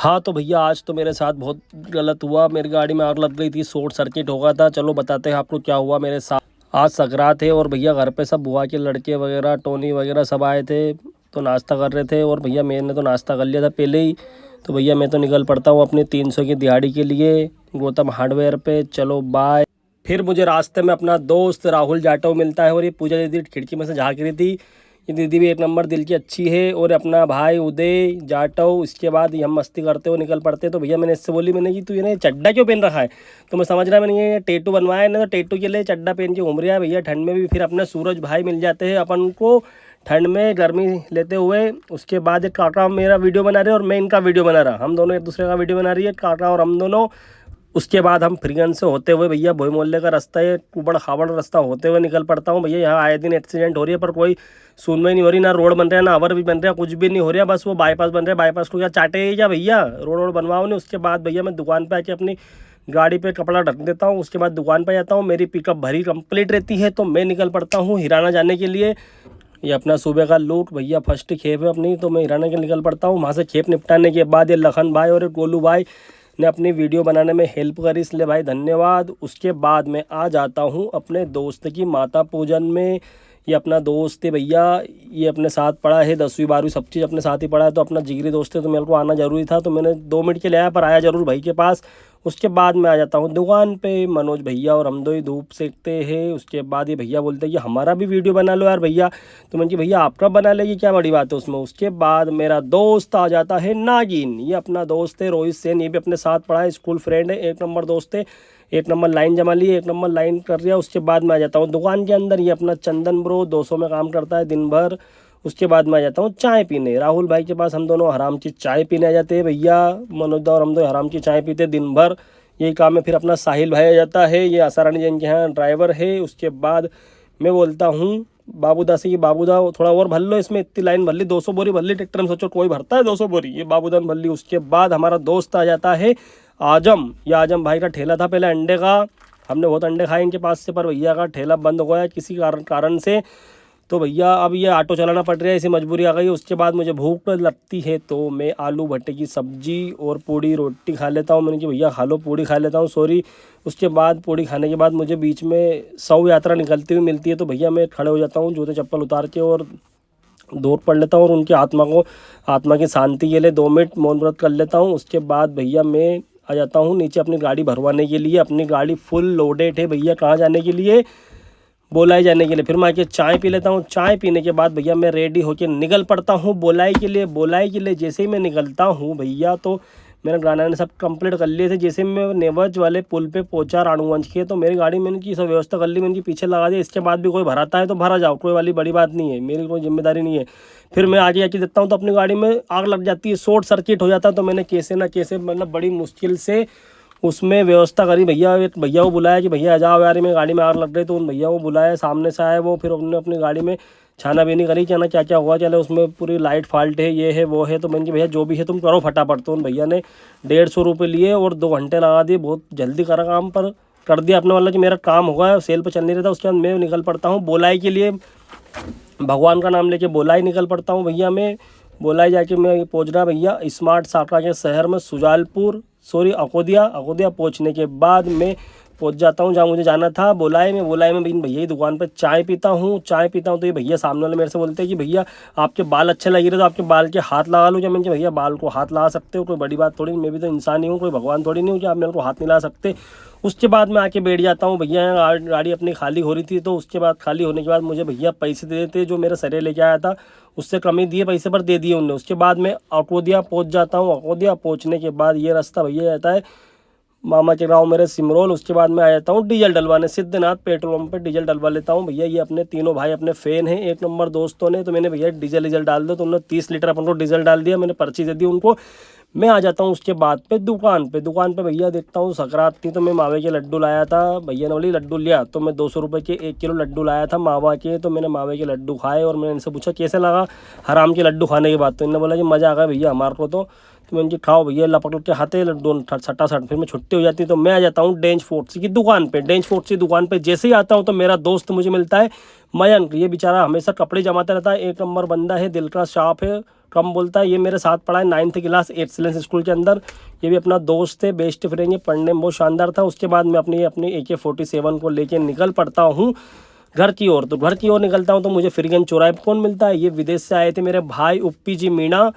हाँ, तो भैया आज तो मेरे साथ बहुत गलत हुआ। मेरी गाड़ी में आग लग गई थी, शॉर्ट सर्किट हो गया था। चलो बताते हैं आपको क्या हुआ मेरे साथ। आज संक्रांत है और भैया घर पे सब बुआ के लड़के वगैरह, टोनी वगैरह सब आए थे, तो नाश्ता कर रहे थे। और भैया मैंने तो नाश्ता कर लिया था पहले ही। तो भैया मैं तो निकल पड़ता हूँ अपनी 300 की दिहाड़ी के लिए गौतम हार्डवेयर पे। चलो बाय। फिर मुझे रास्ते में अपना दोस्त राहुल जाटव मिलता है और ये पूजा दीदी खिड़की में से झाँक रही थी। ये दीदी भी एक नंबर दिल की अच्छी है। और अपना भाई उदय जाटव। इसके बाद ये हम मस्ती करते हुए निकल पड़ते। तो भैया मैंने इससे बोली, मैंने कि तू ये ना चड्डा क्यों पहन रखा है। तो मैं समझ रहा मैंने ये टेटू बनवाया है ना, तो टेटू के लिए चड्डा पहन के घूम रहा है भैया ठंड में भी। फिर अपने सूरज भाई मिल जाते हैं अपन को ठंड में गर्मी लेते हुए। उसके बाद एक काका मेरा वीडियो बना रहे और मैं इनका वीडियो बना रहा, हम दोनों एक दूसरे का वीडियो बना रही है काका और हम दोनों। उसके बाद हम फ्रीगंज से होते हुए भैया भोई मोहल्ले का रास्ता है, कुबड़ खाबड़ रास्ता होते हुए निकल पड़ता हूँ। भैया यहाँ आए दिन एक्सीडेंट हो रही है पर कोई सुनवाई नहीं हो रही, ना रोड बन रहा है ना अवर भी बन रहा है, कुछ भी नहीं हो रहा। बस वो बाईपास बन रहा है, बाईपास को क्या चाटे क्या भैया, रोड रोड बनवाओ नहीं। उसके बाद भैया मैं दुकान पे आके अपनी गाड़ी पे कपड़ा ढक देता हूँ। उसके बाद दुकान पे जाता हूँ, मेरी पिकअप भरी कंप्लीट रहती है तो मैं निकल पड़ता हूँ हिराना जाने के लिए। ये अपना सुबह का लूट भैया, फर्स्ट खेप है अपनी, तो मैं हिराना के निकल पड़ता हूँ। वहाँ से खेप निपटाने के बाद ये लखन भाई और गोलू भाई ने अपनी वीडियो बनाने में हेल्प करी, इसलिए भाई धन्यवाद। उसके बाद मैं आ जाता हूँ अपने दोस्त की माता पूजन में। ये अपना दोस्त है भैया, ये अपने साथ पढ़ा है, 10वीं 12वीं सब चीज़ अपने साथ ही पढ़ा है, तो अपना जिगरी दोस्त है, तो मेरे को आना ज़रूरी था। तो मैंने 2 मिनट के लिए आया पर आया ज़रूर भाई के पास। उसके बाद मैं आ जाता हूँ दुकान पे, मनोज भैया और हम दो ही धूप सेकते हैं। उसके बाद ये भैया बोलते हैं कि हमारा भी वीडियो बना लो यार भैया। तो मैंने कि भैया आपका बना लेगी, क्या बड़ी बात है उसमें। उसके बाद मेरा दोस्त आ जाता है नागिन, ये अपना दोस्त है रोहित सेन, ये भी अपने साथ पढ़ा है, स्कूल फ्रेंड है, एक नंबर दोस्त है, एक नंबर लाइन जमा ली, एक नंबर लाइन कर रहा है। उसके बाद मैं आ जाता हूँ दुकान के अंदर, ये अपना चंदन ब्रो 200 में काम करता है दिन भर। उसके बाद मैं आ जाता हूँ चाय पीने राहुल भाई के पास, हम दोनों हराम की चाय पीने आ जाते हैं भैया। मनोज और हम दो हराम की चाय पीते दिन भर, यही काम है। फिर अपना साहिल भाई आ जाता है, ये आसारानी जैन के यहाँ ड्राइवर है। उसके बाद मैं बोलता हूँ बाबूदा से कि बाबूदा थोड़ा और भर लो, इसमें इतनी लाइन भर ली, 200 बोरी भर ली ट्रैक्टर में, सोचो कोई भरता है 200 बोरी, ये बाबूदा ने भर ली। उसके बाद हमारा दोस्त आ जाता है आजम, ये आजम भाई का ठेला था पहले अंडे का, हमने बहुत अंडे खाए इनके पास से, पर भैया का ठेला बंद हो गया किसी कारण से, तो भैया अब ये ऑटो चलाना पड़ रहा है, इसे मजबूरी आ गई। उसके बाद मुझे भूख लगती है तो मैं आलू भट्टे की सब्जी और पूड़ी रोटी खा लेता हूँ। मैंने कि भैया खा लो, पूड़ी खा लेता हूँ सॉरी। उसके बाद पूड़ी खाने के बाद मुझे बीच में 100 यात्रा निकलती हुई मिलती है, तो भैया मैं खड़े हो जाता हूँ जूते चप्पल उतार के और दौड़ पड़ लेता हूँ और उनकी आत्मा की शांति के लिए 2 मिनट मौन व्रत कर लेता हूँ। उसके बाद भैया मैं आ जाता हूँ नीचे अपनी गाड़ी भरवाने के लिए। अपनी गाड़ी फुल लोडेड है भैया, कहाँ जाने के लिए, बोलाई जाने के लिए। फिर मैं आके चाय पी लेता हूँ, चाय पीने के बाद भैया मैं रेडी होकर निकल पड़ता हूँ बोलाई के लिए। बोलाई के लिए जैसे ही मैं निकलता हूँ भैया, तो मेरा गाना ने सब कंप्लीट कर लिए थे। जैसे मैं नेवज वाले पुल पे पहुंचा राणूगंज के, तो मेरी गाड़ी मैंने की सब व्यवस्था कर ली, मैंने की पीछे लगा दिया। इसके बाद भी कोई भराता है तो भरा जाओ, कोई वाली बड़ी बात नहीं है, मेरी कोई जिम्मेदारी नहीं है। फिर मैं आगे आके देखता हूँ तो अपनी गाड़ी में आग लग जाती है, शॉर्ट सर्किट हो जाता है। तो मैंने कैसे ना कैसे मतलब बड़ी मुश्किल से उसमें व्यवस्था करी भैया। एक भैया को बुलाया कि भैया आ जाओ यार, मेरी गाड़ी में आग लग गई। तो उन भैया को बुलाया, सामने से आए वो, फिर उन्होंने अपनी गाड़ी में छानाबीनी करी क्या ना क्या क्या हुआ, चले उसमें पूरी लाइट फॉल्ट है, ये है वो है। तो मैंने कि भैया जो भी है तुम करो फटाफट। तो उन भैया ने 150 रुपये लिए और 2 घंटे लगा दिए, बहुत जल्दी करा काम, पर कर दिया अपने वाला कि मेरा काम होगा, सेल पर चल नहीं रहा था। उसके बाद मैं निकल पड़ता हूँ बोलाई के लिए, भगवान का नाम लेके बोलाई निकल पड़ता हूँ भैया। मैं बोलाई जाके मैं पहुँच रहा भैया स्मार्ट साकरा के शहर में, अकोदिया पहुँचने के बाद मैं पहुँच जाता हूँ जहाँ मुझे जाना था बोलाई में। बोलाई में इन भैया की दुकान पर चाय पीता हूँ तो ये भैया सामने वाले मेरे से बोलते हैं कि भैया आपके बाल अच्छे लग रहे तो आपके बाल के हाथ लगा लो। जब मैंने भैया बाल को हाथ लगा सकते हो, कोई बड़ी बात थोड़ी, मैं भी तो इंसान ही हूँ, कोई भगवान थोड़ी नहीं हूँ कि आप मेरे को हाथ नहीं लगा सकते। उसके बाद मैं आके बैठ जाता हूँ भैया, गाड़ी अपनी खाली हो रही थी, तो उसके बाद खाली होने के बाद मुझे भैया पैसे दे देते जो मेरे सरे लेके आया था, उससे कम ही दिए पैसे पर दे दिए उनने। उसके बाद मैं अकोदिया पहुँच जाता हूँ। अकोदिया पहुँचने के बाद ये रास्ता भैया जाता है मामा के गाँव मेरे सिमरोल। उसके बाद मैं आ जाता हूँ डीजल डलवाने, सिद्धनाथ पेट्रोल पंप पे डीजल डलवा लेता हूँ भैया। ये अपने तीनों भाई अपने फ़ैन हैं, एक नंबर दोस्तों ने, तो मैंने भैया डीजल डाल दो, तो उन्होंने 30 लीटर अपन को डीजल डाल दिया, मैंने पर्ची दे दी उनको। मैं आ जाता हूँ उसके बाद पे दुकान पे भैया देखता हूँ सकरात थी, तो मैं मावे के लड्डू लाया था। भैया ने बोली लड्डू लिया, तो मैं 200 रुपये के 1 किलो लड्डू लाया था मावा के। तो मैंने मावे के लड्डू खाए और मैंने इनसे पूछा कैसे लगा हराम के लड्डू खाने के बाद, तो इन्होंने बोला कि मज़ा आ गया भैया हमारे को। तो तो मैं खाओ भैया लपक के हाथे दोनों छट्टा सट, फिर मैं छुट्टी हो जाती है तो मैं आ जाता हूँ डेंज फोर्ट्स की दुकान पे। डेंज फोर्ट्स की दुकान पे जैसे ही आता हूँ तो मेरा दोस्त मुझे मिलता है मयंक। ये बेचारा हमेशा कपड़े जमाता रहता है, एक नंबर बंदा है, दिल का शार्प है, कम बोलता है। ये मेरे साथ पढ़ा है 9th क्लास एक्सीलेंस स्कूल के अंदर। ये भी अपना दोस्त है, बेस्ट फ्रेंड है, पढ़ने में बहुत शानदार था। उसके बाद मैं अपनी AK-47 को लेके निकल पड़ता हूँ घर की ओर। तो घर की ओर निकलता हूँ तो मुझे फिरगंज चौराहे पर कौन मिलता है, ये विदेश से आए थे मेरे भाई उप्पी जी मीणा।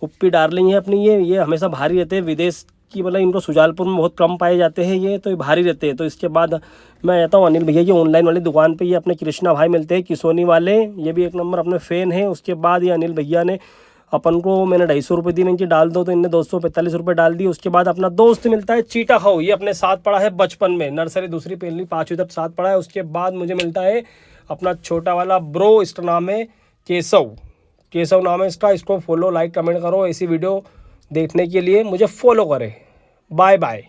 उप्पी डार्लिंग है अपनी, ये हमेशा भारी रहते हैं विदेश की, मतलब इनको सुजालपुर में बहुत कम पाए जाते हैं ये, तो ये भारी रहते हैं। तो इसके बाद मैं आता हूँ अनिल भैया की ऑनलाइन वाली दुकान पे। ये अपने कृष्णा भाई मिलते हैं किसोनी वाले, ये भी एक नंबर अपने फ़ैन है। उसके बाद ये अनिल भैया ने अपन को, मैंने 250 रुपये दी, मैंने डाल दो, तो इनने 245 रुपये डाल दिए। उसके बाद अपना दोस्त मिलता है चीटा खाओ, ये अपने साथ पढ़ा है बचपन में, नर्सरी दूसरी पहली 5वीं तक साथ पढ़ा है। उसके बाद मुझे मिलता है अपना छोटा वाला ब्रो, इसका नाम है केशव नाम है इसका। इसको फॉलो लाइक कमेंट करो, ऐसी वीडियो देखने के लिए मुझे फॉलो करें। Bye bye.